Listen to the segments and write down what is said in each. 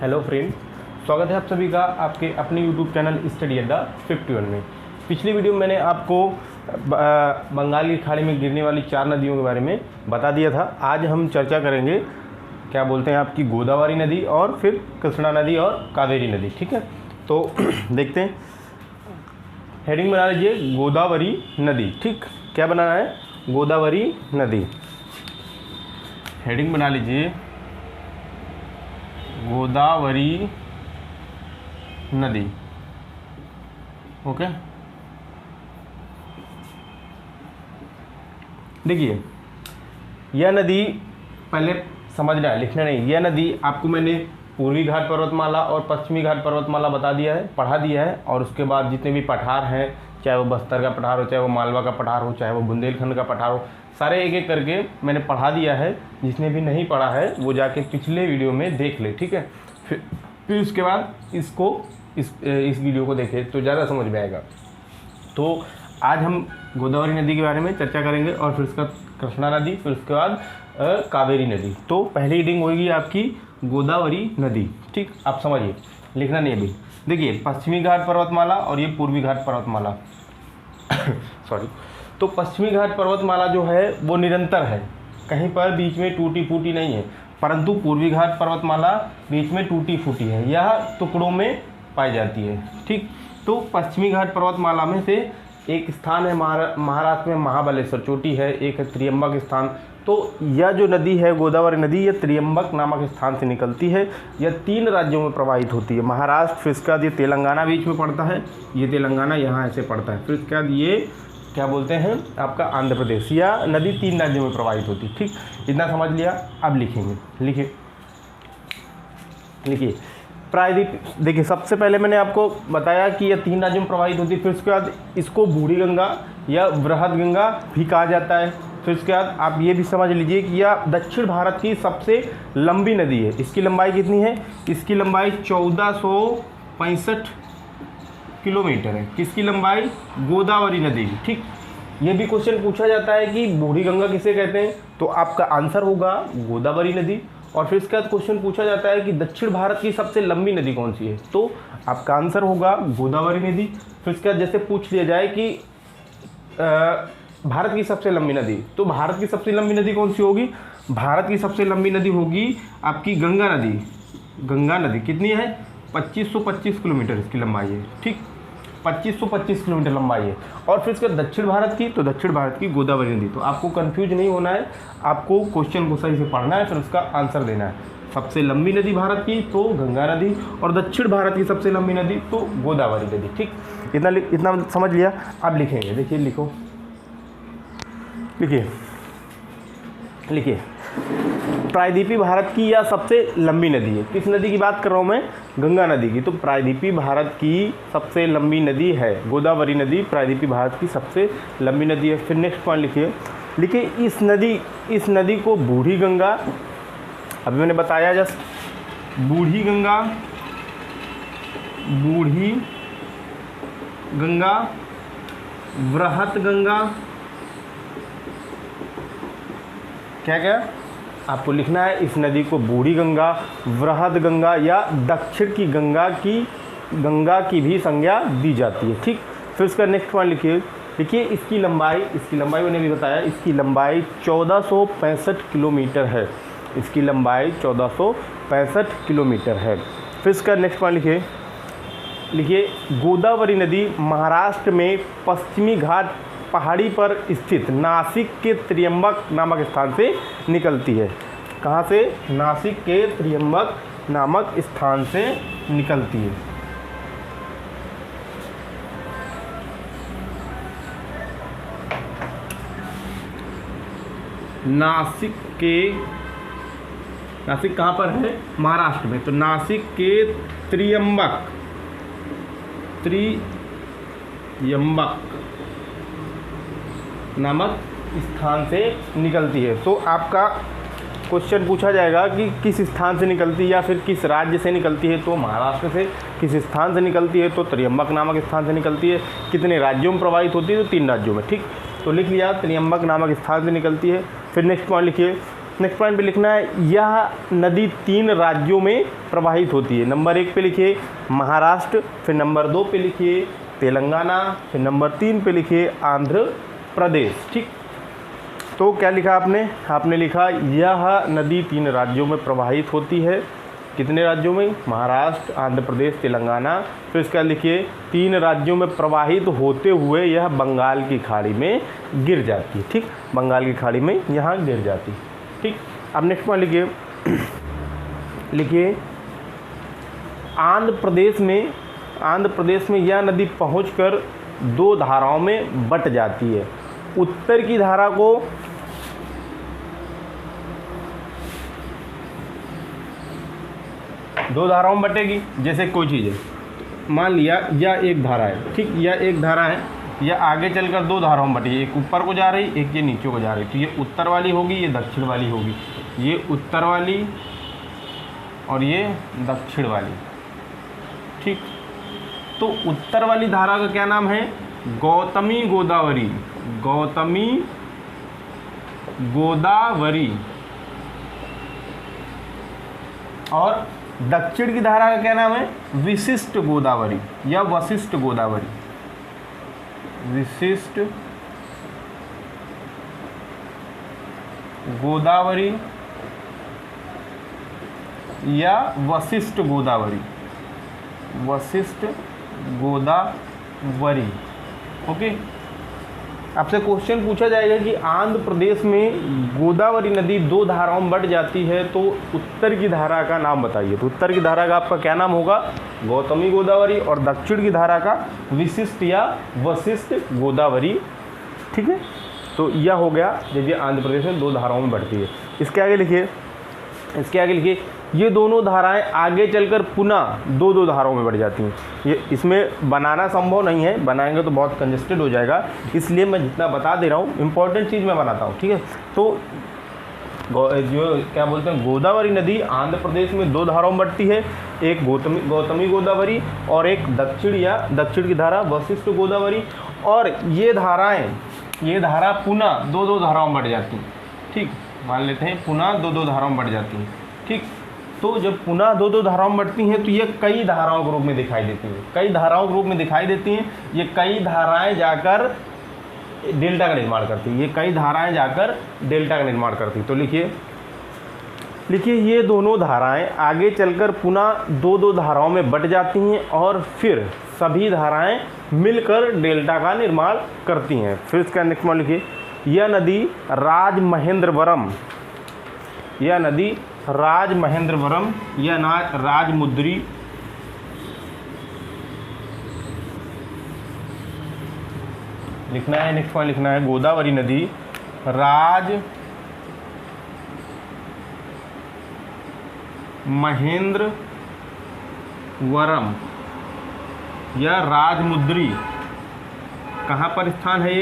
Hello friends, स्वागत है आप सभी का आपके अपने यूट्यूब चैनल स्टडी अड्डा 51 में। पिछली वीडियो में मैंने आपको बंगाल की खाड़ी में गिरने वाली 4 नदियों के बारे में बता दिया था। आज हम चर्चा करेंगे क्या बोलते हैं आपकी गोदावरी नदी और फिर कृष्णा नदी और कावेरी नदी। ठीक है, तो देखते हैं। हेडिंग बना लीजिए गोदावरी नदी। ठीक, क्या बनाना है? गोदावरी नदी। हेडिंग बना लीजिए गोदावरी नदी। ओके, देखिए यह नदी पहले समझना है, लिखना नहीं। यह नदी आपको मैंने पूर्वी घाट पर्वतमाला और पश्चिमी घाट पर्वतमाला बता दिया है, पढ़ा दिया है। और उसके बाद जितने भी पठार हैं, चाहे वो बस्तर का पठार हो, चाहे वो मालवा का पठार हो, चाहे वो बुंदेलखंड का पठार हो, सारे एक एक करके मैंने पढ़ा दिया है। जिसने भी नहीं पढ़ा है वो जाके पिछले वीडियो में देख ले। ठीक है, फिर उसके बाद इसको इस वीडियो को देखे तो ज़्यादा समझ में आएगा। तो आज हम गोदावरी नदी के बारे में चर्चा करेंगे और फिर उसके बाद कृष्णा नदी, फिर उसके बाद कावेरी नदी। तो पहली रीडिंग होगी आपकी गोदावरी नदी। ठीक, आप समझिए, लिखना नहीं अभी। देखिए पश्चिमी घाट पर्वतमाला और ये पूर्वी घाट पर्वतमाला सॉरी। तो पश्चिमी घाट पर्वतमाला जो है वो निरंतर है, कहीं पर बीच में टूटी फूटी नहीं है। परंतु पूर्वी घाट पर्वतमाला बीच में टूटी फूटी है, यह टुकड़ों में पाई जाती है। ठीक, तो पश्चिमी घाट पर्वतमाला में से एक स्थान है महाराष्ट्र में महाबलेश्वर चोटी है, एक है त्रियंबक स्थान। तो यह जो नदी है गोदावरी नदी, यह त्रियंबक नामक स्थान से निकलती है। यह 3 राज्यों में प्रवाहित होती है, महाराष्ट्र, फिर इसके बाद ये तेलंगाना बीच में पड़ता है, ये तेलंगाना यहाँ ऐसे पड़ता है, फिर इसके बाद ये क्या बोलते हैं आपका आंध्र प्रदेश। यह नदी 3 राज्यों में प्रवाहित होती है। ठीक, इतना समझ लिया। अब लिखेंगे, लिखिए प्रायद्वीप। देखिए सबसे पहले मैंने आपको बताया कि यह 3 राज्यों में प्रवाहित होती है। फिर उसके बाद इसको बूढ़ी गंगा या बृहद गंगा भी कहा जाता है। फिर उसके बाद आप ये भी समझ लीजिए कि यह दक्षिण भारत की सबसे लंबी नदी है। इसकी लंबाई कितनी है? इसकी लंबाई 1465 किलोमीटर है। किसकी लंबाई? गोदावरी नदी की। ठीक, ये भी क्वेश्चन पूछा जाता है कि बूढ़ी गंगा किसे कहते हैं, तो आपका आंसर होगा गोदावरी नदी। और फिर इसके बाद क्वेश्चन पूछा जाता है कि दक्षिण भारत की सबसे लंबी नदी कौन सी है, तो आपका आंसर होगा गोदावरी नदी। फिर इसके बाद जैसे पूछ लिया जाए कि भारत की सबसे लंबी नदी, तो भारत की सबसे लंबी नदी कौन सी होगी? भारत की सबसे लंबी नदी होगी आपकी गंगा नदी। गंगा नदी कितनी है? 2525 किलोमीटर इसकी लंबाई है। ठीक, 2525 किलोमीटर लंबाई है। और फिर इसके दक्षिण भारत की, तो दक्षिण भारत की गोदावरी नदी। तो आपको कंफ्यूज नहीं होना है, आपको क्वेश्चन को सही से पढ़ना है, फिर उसका आंसर देना है। सबसे लंबी नदी भारत की तो गंगा नदी, और दक्षिण भारत की सबसे लंबी नदी तो गोदावरी नदी। ठीक, इतना समझ लिया। अब लिखेंगे, देखिए लिखिए प्रायद्वीपी भारत की यह सबसे लंबी नदी है। किस नदी की बात कर रहा हूँ मैं? गंगा नदी की। तो प्रायद्वीपी भारत की सबसे लंबी नदी है गोदावरी नदी, प्रायद्वीपी भारत की सबसे लंबी नदी है। फिर नेक्स्ट पॉइंट लिखिए इस नदी को बूढ़ी गंगा, अभी मैंने बताया जस्ट, बूढ़ी गंगा, वृहत गंगा, क्या आपको लिखना है। इस नदी को बूढ़ी गंगा, वृहद गंगा या दक्षिण की गंगा की भी संज्ञा दी जाती है। ठीक, फिर उसका नेक्स्ट पॉइंट लिखिए इसकी लंबाई मैंने भी बताया, इसकी लंबाई 1465 किलोमीटर है। इसकी लंबाई 1465 किलोमीटर है। फिर इसका नेक्स्ट पॉइंट लिखिए गोदावरी नदी महाराष्ट्र में पश्चिमी घाट पहाड़ी पर स्थित नासिक के त्रियंबक नामक स्थान से निकलती है। कहाँ से? नासिक के त्रियंबक नामक स्थान से निकलती है। नासिक कहाँ पर है? महाराष्ट्र में। तो नासिक के त्रियंबक नामक स्थान से निकलती है। तो आपका क्वेश्चन पूछा जाएगा कि किस स्थान से निकलती है या फिर किस राज्य से निकलती है, तो महाराष्ट्र से। किस स्थान से निकलती है, तो त्रियंबक नामक स्थान से निकलती है। कितने राज्यों में प्रवाहित होती है, तो 3 राज्यों में। ठीक, तो लिख लिया त्रियंबक नामक स्थान से निकलती है। फिर नेक्स्ट पॉइंट लिखिए नेक्स्ट पॉइंट पे लिखना है यह नदी 3 राज्यों में प्रवाहित होती है। नंबर 1 पे लिखिए महाराष्ट्र, फिर नंबर 2 पे लिखिए तेलंगाना, फिर नंबर 3 पे लिखिए आंध्र प्रदेश। ठीक, तो क्या लिखा आपने? आपने लिखा यह नदी 3 राज्यों में प्रवाहित होती है। कितने राज्यों में? महाराष्ट्र, आंध्र प्रदेश, तेलंगाना। फिर इसका लिखिए 3 राज्यों में प्रवाहित होते हुए यह बंगाल की खाड़ी में गिर जाती है। ठीक, बंगाल की खाड़ी में यहाँ गिर जाती है। ठीक, अब नेक्स्ट पॉइंट लिखिए लिखिए आंध्र प्रदेश में यह नदी पहुंचकर 2 धाराओं में बट जाती है। उत्तर की धारा को दो धाराओं में बटेगी। जैसे कोई चीज़ है, मान लिया यह एक धारा है, ठीक, यह एक धारा है, यह आगे चलकर 2 धाराओं में बटी, एक ऊपर को जा रही, एक ये नीचे को जा रही। तो ये उत्तर वाली होगी, ये दक्षिण वाली होगी, ये उत्तर वाली और ये दक्षिण वाली। ठीक, तो उत्तर वाली धारा का क्या नाम है? गौतमी गोदावरी। गौतमी गोदावरी। और दक्षिण की धारा का क्या नाम है? विशिष्ट गोदावरी या वशिष्ठ गोदावरी। विशिष्ट गोदावरी या वशिष्ठ गोदावरी। वशिष्ठ गोदावरी। ओके, आपसे क्वेश्चन पूछा जाएगा कि आंध्र प्रदेश में गोदावरी नदी 2 धाराओं में बट जाती है, तो उत्तर की धारा का नाम बताइए। तो उत्तर की धारा का आपका क्या नाम होगा? गौतमी गोदावरी। और दक्षिण की धारा का विशिष्ट या वशिष्ठ गोदावरी। ठीक है, तो यह हो गया जब ये आंध्र प्रदेश में 2 धाराओं में बढ़ती है। इसके आगे लिखिए ये दोनों धाराएं आगे चलकर पुनः 2 धाराओं में बढ़ जाती हैं। ये इसमें बनाना संभव नहीं है, बनाएंगे तो बहुत कंजेस्टेड हो जाएगा, इसलिए मैं जितना बता दे रहा हूँ इंपॉर्टेंट चीज़ मैं बनाता हूँ। ठीक है, तो जो क्या बोलते हैं, गोदावरी नदी आंध्र प्रदेश में 2 धाराओं में बढ़ती है, एक गौतमी गोदावरी और एक दक्षिण की धारा वशिष्ठ गोदावरी। और ये धारा पुनः 2 धाराओं में बढ़ जाती हैं। ठीक, मान लेते हैं पुनः 2 धाराओं में बढ़ जाती हैं। ठीक, तो जब पुनः 2 धाराओं में बढ़ती हैं तो ये कई धाराओं के रूप में दिखाई देती हैं। ये कई धाराएं जाकर डेल्टा का निर्माण करती हैं। तो लिखिए ये दोनों धाराएं आगे चलकर पुनः 2 धाराओं में बट जाती हैं और फिर सभी धाराएं मिलकर डेल्टा का निर्माण करती हैं। फिर इसका नेक्स्ट मान लिखिए यह नदी राजमहेंद्रवरम या राजमुद्री लिखना है। नेक्स्ट पॉइंट लिखना है गोदावरी नदी राजमहेंद्रवरम या राजमुद्री कहाँ पर स्थान है?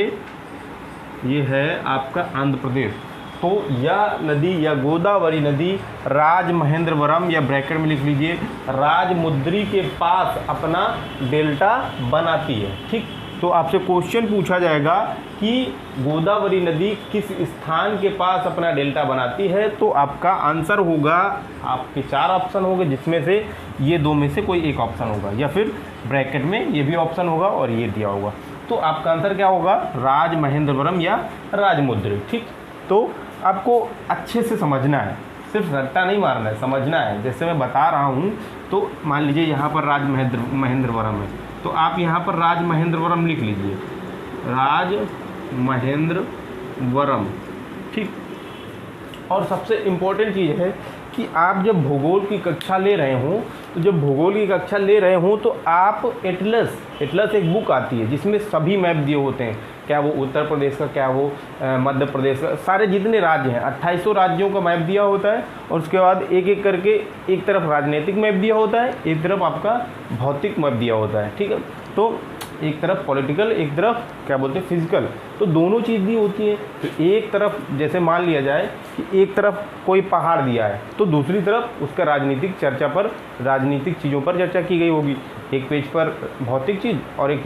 ये है आपका आंध्र प्रदेश। तो यह नदी या गोदावरी नदी राजमहेंद्रवरम या ब्रैकेट में लिख लीजिए राजमुद्री के पास अपना डेल्टा बनाती है। ठीक, तो आपसे क्वेश्चन पूछा जाएगा कि गोदावरी नदी किस स्थान के पास अपना डेल्टा बनाती है, तो आपका आंसर होगा, आपके 4 ऑप्शन होंगे जिसमें से ये 2 में से कोई एक ऑप्शन होगा, या फिर ब्रैकेट में ये भी ऑप्शन होगा और ये दिया होगा। तो आपका आंसर क्या होगा? राजमहेंद्रवरम या राजमुद्री। ठीक, तो आपको अच्छे से समझना है, सिर्फ रट्टा नहीं मारना है, समझना है। जैसे मैं बता रहा हूँ, तो मान लीजिए यहाँ पर राजमहेंद्रवरम है, तो आप यहाँ पर राजमहेंद्रवरम लिख लीजिए, राजमहेंद्रवरम। ठीक, और सबसे इम्पोर्टेंट चीज़ है कि आप जब भूगोल की कक्षा ले रहे हों, तो आप एटलस एक बुक आती है जिसमें सभी मैप दिए होते हैं, क्या वो उत्तर प्रदेश का, क्या वो मध्य प्रदेश का, सारे जितने राज्य हैं 2800 राज्यों का मैप दिया होता है। और उसके बाद एक एक करके एक तरफ राजनीतिक मैप दिया होता है, एक तरफ आपका भौतिक मैप दिया होता है। ठीक है, तो एक तरफ पॉलिटिकल, एक तरफ क्या बोलते हैं फिजिकल, तो दोनों चीज़ दी होती है। तो एक तरफ जैसे मान लिया जाए कि एक तरफ कोई पहाड़ दिया है, तो दूसरी तरफ उसका राजनीतिक चीज़ों पर चर्चा की गई होगी। एक पेज पर भौतिक चीज़ और एक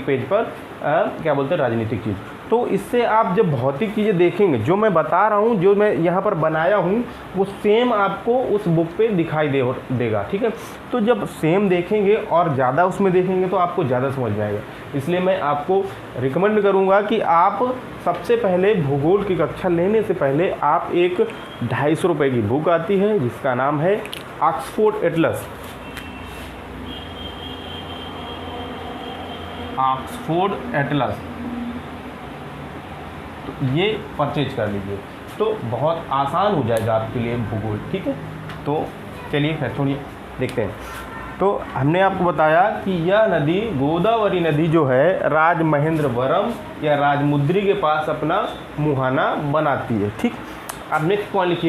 पेज पर क्या बोलते हैं राजनीतिक चीज़। तो इससे आप जब भौतिक चीज़ें देखेंगे, जो मैं बता रहा हूँ, जो मैं यहाँ पर बनाया हूँ, वो सेम आपको उस बुक पे दिखाई देगा। ठीक है, तो जब सेम देखेंगे और ज़्यादा उसमें देखेंगे तो आपको ज़्यादा समझ में आएगा। इसलिए मैं आपको रिकमेंड करूँगा कि आप सबसे पहले भूगोल की कक्षा लेने से पहले आप एक 250 रुपये की बुक आती है जिसका नाम है ऑक्सफोर्ड एटलस, ऑक्सफोर्ड एटलस, तो ये परचेज कर लीजिए, तो बहुत आसान हो जाएगा आपके लिए भूगोल। ठीक है, तो चलिए फिर थोड़ी देखते हैं। तो हमने आपको बताया कि यह नदी, गोदावरी नदी जो है, राजमहेंद्रवरम या राजमुद्री के पास अपना मुहाना बनाती है। ठीक, अब नेक्स्ट पॉइंट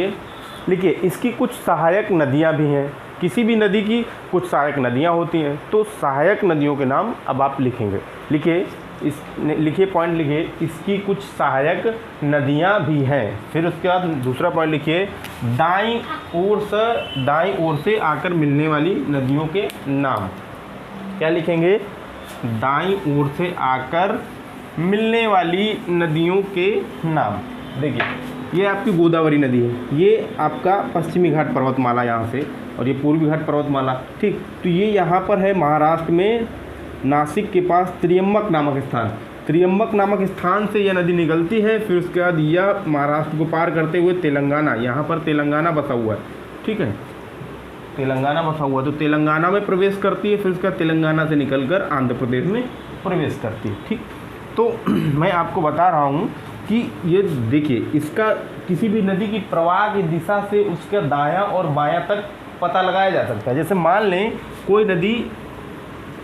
लिखिए इसकी कुछ सहायक नदियाँ भी हैं। किसी भी नदी की कुछ सहायक नदियाँ होती हैं, तो सहायक नदियों के नाम अब आप लिखेंगे। लिखिए पॉइंट लिखिए, इसकी कुछ सहायक नदियाँ भी हैं। फिर उसके बाद दूसरा पॉइंट लिखिए, दाईं ओर से आकर मिलने वाली नदियों के नाम। क्या लिखेंगे? दाईं ओर से आकर मिलने वाली नदियों के नाम। देखिए ये आपकी गोदावरी नदी है, ये आपका पश्चिमी घाट पर्वतमाला यहाँ से, और ये पूर्वी घाट पर्वतमाला। ठीक, तो ये यहाँ पर है महाराष्ट्र में, नासिक के पास त्र्यंबक नामक स्थान। त्र्यंबक नामक स्थान से यह नदी निकलती है। फिर उसके बाद यह महाराष्ट्र को पार करते हुए तेलंगाना, यहाँ पर तेलंगाना बसा हुआ है। ठीक है, तेलंगाना बसा हुआ, तो तेलंगाना में प्रवेश करती है। फिर उसका तेलंगाना से निकलकर आंध्र प्रदेश में प्रवेश करती है। ठीक, तो मैं आपको बता रहा हूँ कि ये देखिए, इसका किसी भी नदी की प्रवाह की दिशा से उसका दायां और बायां तक पता लगाया जा सकता है। जैसे मान लें कोई नदी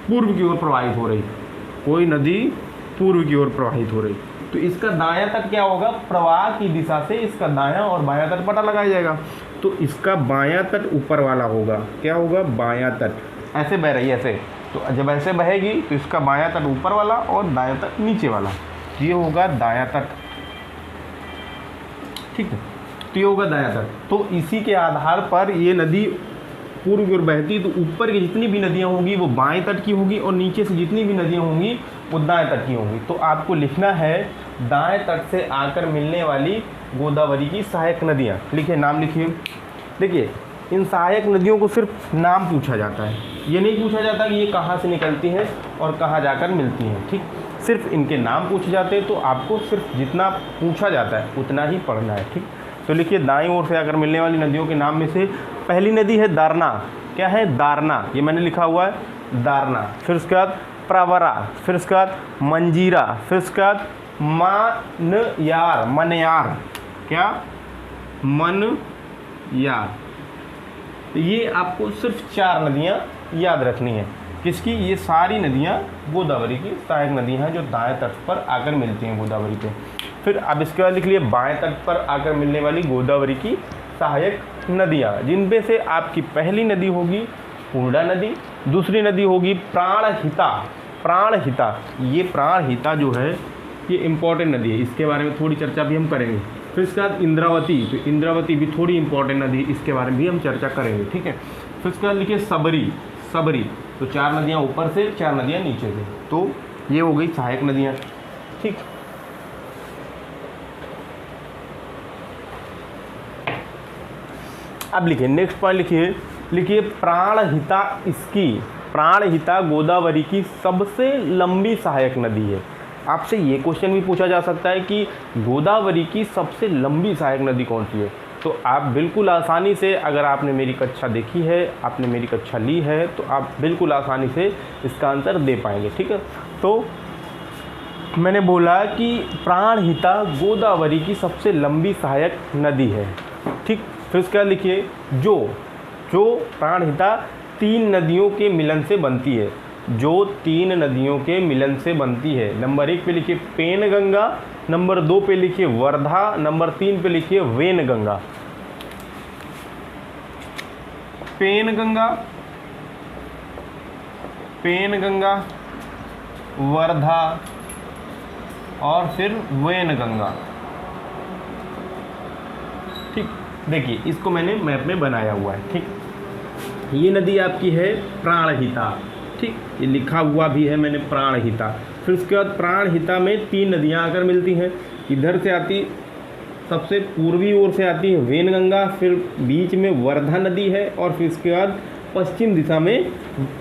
पूर्व की ओर प्रवाहित हो रही, कोई नदी पूर्व की ओर प्रवाहित हो रही, तो इसका दायां तट क्या होगा? प्रवाह की दिशा से इसका दायां और बायां तट पता लगाया जाएगा। तो इसका बायां तट ऊपर वाला होगा। क्या होगा? बायां तट। ऐसे बह रही है, ऐसे, तो जब ऐसे बहेगी तो इसका बायां तट ऊपर वाला और दायां तट नीचे वाला, ये होगा दायां तट। ठीक है, तो ये होगा दायां तट। तो इसी के आधार पर ये नदी पूर्व की ओर बहती, तो ऊपर की जितनी भी नदियाँ होंगी वो बाएं तट की होगी, और नीचे से जितनी भी नदियाँ होंगी वो दाएं तट की होंगी। तो आपको लिखना है दाएं तट से आकर मिलने वाली गोदावरी की सहायक नदियाँ। लिखिए, नाम लिखिए। देखिए, इन सहायक नदियों को सिर्फ नाम पूछा जाता है, ये नहीं पूछा जाता कि ये कहाँ से निकलती हैं और कहाँ जाकर मिलती हैं। ठीक, सिर्फ इनके नाम पूछे जाते हैं। तो आपको सिर्फ जितना पूछा जाता है उतना ही पढ़ना है। ठीक, तो लिखिए, दाईं ओर से आकर मिलने वाली नदियों के नाम में से पहली नदी है दारना। क्या है? दारना, ये मैंने लिखा हुआ है, दारना। फिर उसके बाद प्रवरा, फिर उसके बाद मंजीरा, फिर उसके बाद मनयार। क्या? मनयार। ये आपको सिर्फ 4 नदियाँ याद रखनी है। किसकी? ये सारी नदियाँ गोदावरी की सहायक नदियाँ हैं जो दाएं तट पर आकर मिलती हैं गोदावरी पे। फिर अब इसके बाद लिख लिए बाएं तट पर आकर मिलने वाली गोदावरी की सहायक नदियाँ, जिनमें से आपकी पहली नदी होगी पूर्णा नदी, दूसरी नदी होगी प्राणहिता। प्राणहिता, ये प्राणहिता जो है ये इम्पॉर्टेंट नदी है, इसके बारे में थोड़ी चर्चा भी हम करेंगे। फिर इसके बाद इंद्रावती, तो इंद्रावती भी थोड़ी इंपॉर्टेंट नदी, इसके बारे में भी हम चर्चा करेंगे। ठीक है, फिर इसके बाद लिखिए सबरी। सबरी, तो 4 नदियाँ ऊपर से, 4 नदियाँ नीचे से, तो ये हो गई सहायक नदियाँ। ठीक, अब लिखिए नेक्स्ट पॉइंट लिखिए प्राणहिता। इसकी प्राणहिता गोदावरी की सबसे लंबी सहायक नदी है। आपसे ये क्वेश्चन भी पूछा जा सकता है कि गोदावरी की सबसे लंबी सहायक नदी कौन सी है? तो आप बिल्कुल आसानी से, अगर आपने मेरी कक्षा देखी है, आपने मेरी कक्षा ली है, तो आप बिल्कुल आसानी से इसका आंसर दे पाएंगे। ठीक है, तो मैंने बोला कि प्राणहिता गोदावरी की सबसे लंबी सहायक नदी है। ठीक, फिर उसके बाद लिखिए जो प्राणहिता 3 नदियों के मिलन से बनती है, जो 3 नदियों के मिलन से बनती है। नंबर 1 पे लिखिए पेनगंगा, नंबर 2 पे लिखिए वर्धा, नंबर 3 पे लिखिए वेनगंगा। पेनगंगा, पेनगंगा, वर्धा और फिर वेनगंगा। ठीक, देखिए इसको मैंने मैप में बनाया हुआ है। ठीक, ये नदी आपकी है प्राणहिता। ठीक, ये लिखा हुआ भी है मैंने प्राणहिता। फिर उसके बाद प्राणहिता में 3 नदियाँ आकर मिलती हैं। इधर से आती, सबसे पूर्वी ओर से आती है वेनगंगा, फिर बीच में वर्धा नदी है और फिर इसके बाद पश्चिम दिशा में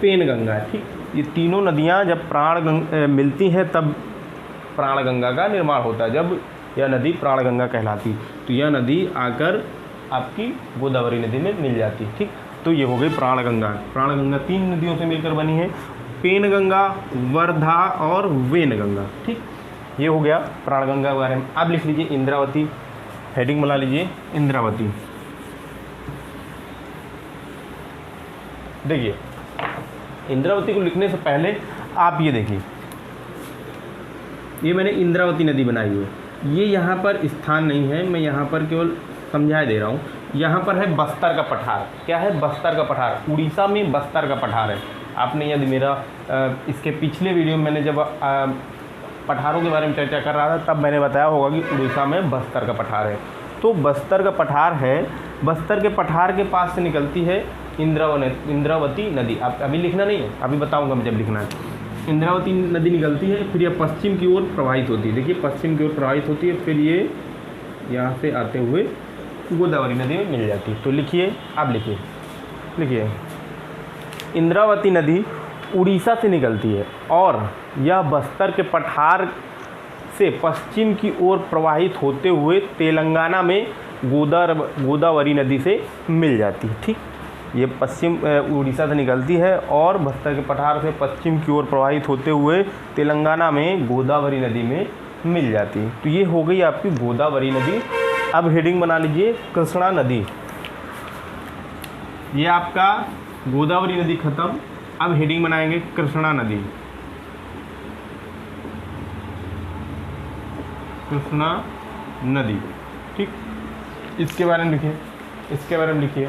पेनगंगा है। ठीक, ये तीनों नदियाँ जब मिलती हैं तब प्राणगंगा का निर्माण होता है। जब यह नदी प्राणगंगा कहलाती, तो यह नदी आकर आपकी गोदावरी नदी में मिल जाती है। ठीक, तो ये हो गई प्राणगंगा। प्राणगंगा 3 नदियों से मिलकर बनी है, पेनगंगा, वर्धा और वेनगंगा। ठीक, ये हो गया प्राणगंगा के बारे में। अब लिख लीजिए इंद्रावती, हेडिंग बना लीजिए इंद्रावती। देखिए इंद्रावती को लिखने से पहले आप ये देखिए, ये मैंने इंद्रावती नदी बनाई है। ये यहाँ पर स्थान नहीं है, मैं यहाँ पर केवल समझा दे रहा हूँ। यहाँ पर है बस्तर का पठार। क्या है? बस्तर का पठार। उड़ीसा में बस्तर का पठार है। आपने यदि मेरा इसके पिछले वीडियो में मैंने जब पठारों के बारे में चर्चा कर रहा था तब मैंने बताया होगा कि उड़ीसा में बस्तर का पठार है। तो बस्तर का पठार है, बस्तर के पठार के पास से निकलती है इंद्रावती नदी। अब अभी लिखना नहीं है, अभी बताऊंगा मैं जब लिखना है। इंद्रावती नदी निकलती है, फिर यह पश्चिम की ओर प्रवाहित होती है। देखिए पश्चिम की ओर प्रवाहित होती है, फिर ये यहाँ से आते हुए गोदावरी नदी में मिल जाती है। तो लिखिए, आप लिखिए इंद्रावती नदी उड़ीसा से निकलती है और यह बस्तर के पठार से पश्चिम की ओर प्रवाहित होते हुए तेलंगाना में गोदावरी नदी से मिल जाती है। ठीक, ये पश्चिम उड़ीसा से निकलती है और बस्तर के पठार से पश्चिम की ओर प्रवाहित होते हुए तेलंगाना में गोदावरी नदी में मिल जाती है। तो ये हो गई आपकी गोदावरी नदी। अब हेडिंग बना लीजिए कृष्णा नदी। ये आपका गोदावरी नदी खत्म, अब हेडिंग बनाएंगे कृष्णा नदी। कृष्णा नदी। ठीक, इसके बारे में लिखिए, इसके बारे में लिखिए।